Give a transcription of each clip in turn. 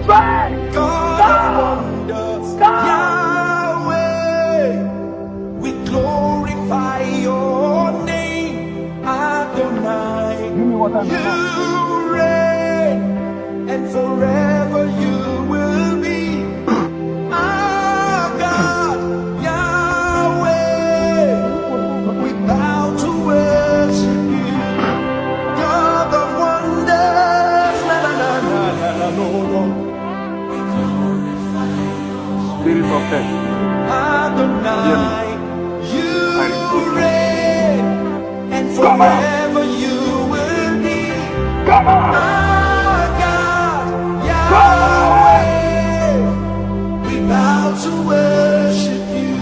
Strength. God of God. wonders, God. Yahweh, we glorify your name, Adonai. Give me water You now. reign, and forever you will be. Our God, Yahweh, we bow to worship you. God of wonders, na na na na na na no no. Spirit of death. Adonai, you I receive you. reign, and Come on. forever you will be. Come on. Our God, Come on. Yahweh, we bow to worship you.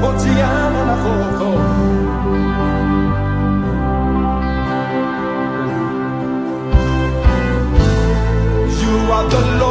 Hotiana na koko. You are the Lord.